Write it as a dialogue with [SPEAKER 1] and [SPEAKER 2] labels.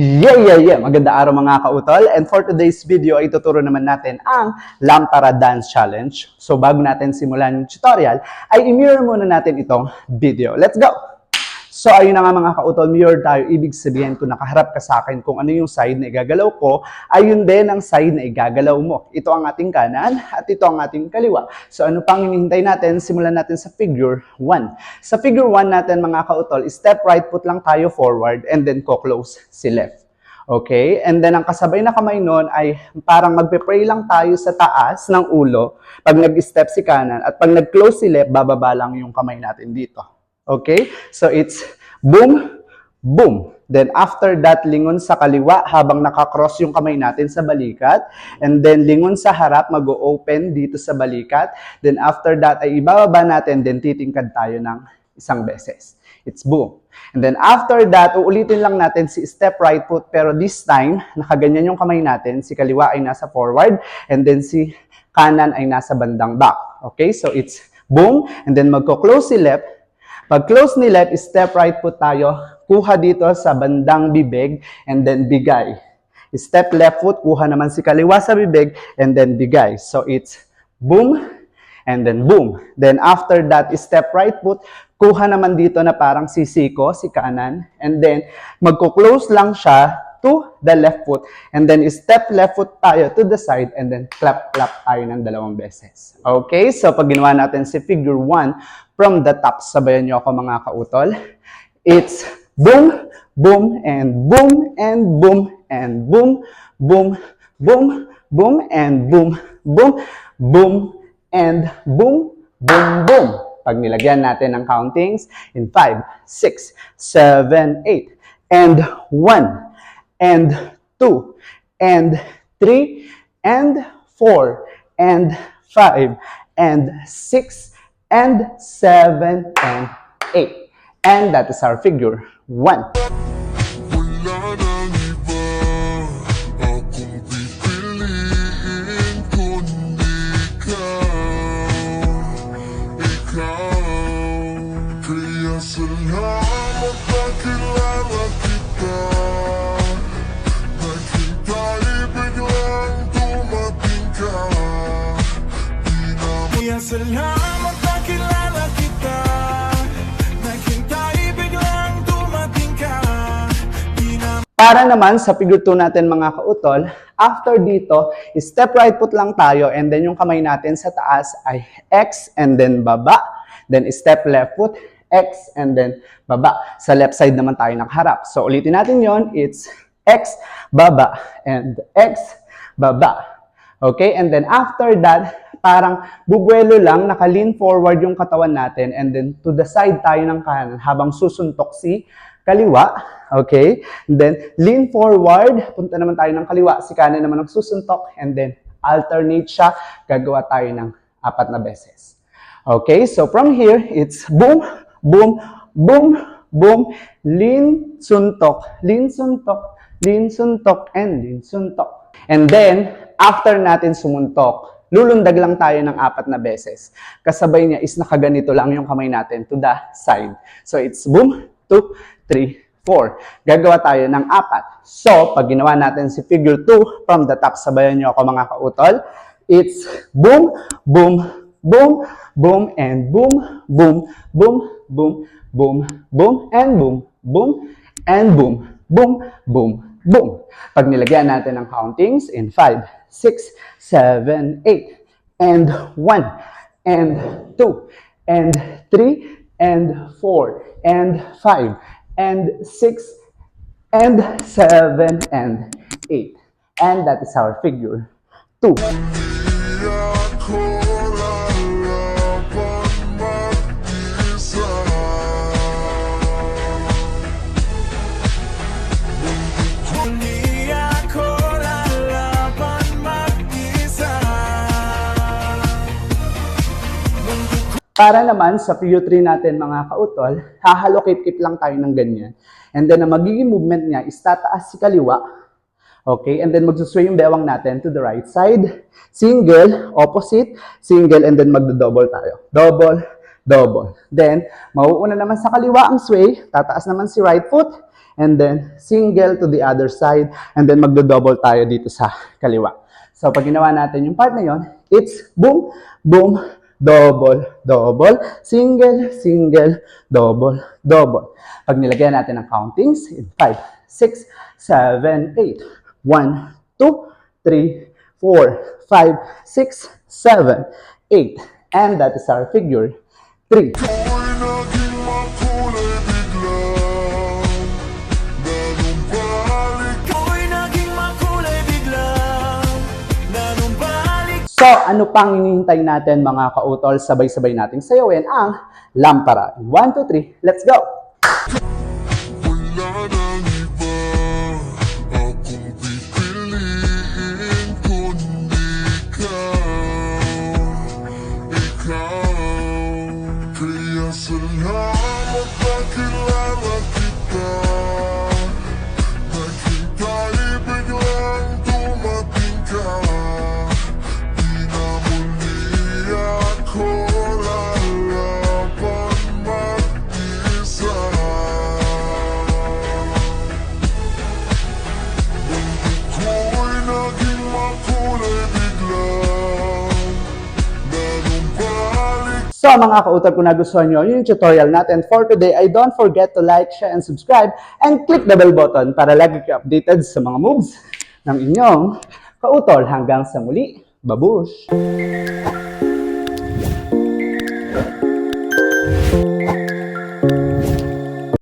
[SPEAKER 1] Yeah! Maganda araw mga kautol. And for today's video ay tuturo naman natin ang Lampara Dance Challenge. So bago natin simulan yung tutorial, ay i-mirror muna natin itong video. Let's go! So ayun na nga mga kautol, mirror tayo. Ibig sabihin kung nakaharap ka sa akin kung ano yung side na igagalaw ko, ayun din ang side na igagalaw mo. Ito ang ating kanan at ito ang ating kaliwa. So ano pang hinihintay natin? Simulan natin sa figure 1. Sa figure 1 natin mga kautol, step right foot lang tayo forward and then co-close si left. Okay? And then ang kasabay na kamay nun ay parang magpe-pray lang tayo sa taas ng ulo pag nag-step si kanan at pag nag-close si left, bababa lang yung kamay natin dito. Okay? So it's boom, boom. Then after that, lingon sa kaliwa habang nakakross yung kamay natin sa balikat. And then lingon sa harap, mag-open dito sa balikat. Then after that, ay ibababa natin, then titingkad tayo ng isang beses. It's boom. And then after that, uulitin lang natin si step right foot. Pero this time, nakaganyan yung kamay natin. Si kaliwa ay nasa forward. And then si kanan ay nasa bandang back. Okay? So it's boom. And then magko-close si left. Pag close ni left, step right foot tayo. Kuha dito sa bandang bibig and then bigay. Step left foot, kuha naman si kaliwa sa bibig and then bigay. So it's boom and then boom. Then after that, step right foot, kuha naman dito na parang sisiko, si kanan. And then magko-close lang siya to the left foot. And then step left foot tayo to the side and then clap tayo ng dalawang beses. Okay? So pag ginawa natin si figure 1 from the top, sabayan nyo ako mga kautol. It's boom, boom, and boom, and boom, and boom, boom, boom, boom, and boom, boom, boom, and boom, boom, boom. Pag nilagyan natin ng countings in 5, 6, 7, 8, and 1, and 2, and 3, and 4, and 5, and 6, and 7, and 8. And that is our figure 1.
[SPEAKER 2] Salamat na kilala kita. Naghintay biglang dumating ka.
[SPEAKER 1] Para naman sa figure 2 natin mga kautol, after dito, step right foot lang tayo and then yung kamay natin sa taas ay X and then baba. Then step left foot, X and then baba. Sa left side naman tayo nakaharap. So ulitin natin yon, it's X, baba, and X, baba. Okay? And then after that, parang bubuelo lang, naka-lean forward yung katawan natin and then to the side tayo ng kanan habang susuntok si kaliwa. Okay? And then lean forward, punta naman tayo ng kaliwa, si kanan naman ang susuntok and then alternate siya, gagawa tayo ng 4 na beses. Okay? So from here, it's boom, boom, boom, boom, lean, suntok, lean, suntok, lean, suntok, and lean, suntok. And then, after natin sumuntok, lulundag lang tayo ng 4 na beses. Kasabay niya is nakaganito lang yung kamay natin to the side. So it's boom, 2, 3, 4. Gagawa tayo ng 4. So, pag ginawa natin si figure 2 from the top, sabayan niyo ako mga kautol. It's boom, boom, boom, boom, and boom, boom, boom, boom, boom, boom, and boom, boom, and boom, boom, boom, boom. Pag nilagyan natin ng countings in 5, 6, 7, 8, and 1, and 2, and 3, and 4, and 5, and 6, and 7, and 8. And that is our figure 2. Para naman sa figure 3 natin mga kautol, hahalokip-kip lang tayo ng ganyan. And then ang magiging movement niya is tataas si kaliwa. Okay, and then magsusway yung bewang natin to the right side. Single, opposite, single, and then magdo-double tayo. Double, double. Then, mauuna naman sa kaliwa ang sway, tataas naman si right foot, and then single to the other side, and then magdo-double tayo dito sa kaliwa. So, pag ginawa natin yung part na yon, it's boom, boom, double, double, single, single, double, double. Pag nilagyan natin ang countings, in 5, 6, 7, 8, 1, 2, 3, 4, 5, 6, 7, 8. And that is our figure 3.
[SPEAKER 2] Ako'y naging makulay bigla. Nanumbalik. Ako'y naging makulay bigla. Nanumbalik.
[SPEAKER 1] So, ano pang hinihintay natin mga kautol? Sabay-sabay nating sayawin ang lampara. 1, 2, 3, let's go!
[SPEAKER 2] Wala nang iba. Akong pipiliin kundi ikaw. Ikaw. Kaya salamat na kilala kita. Naghintay biglang dumating ka. Di na muli ako lalaban mag-isa. Ako'y naging makulay bigla. Nanumbalik.
[SPEAKER 1] So mga kautol, kung nagustuhan nyo yung tutorial natin for today, ay don't forget to like, share, and subscribe, and click the bell button para lagi kayo updated sa mga moves ng inyong kautol. Hanggang sa muli, babush!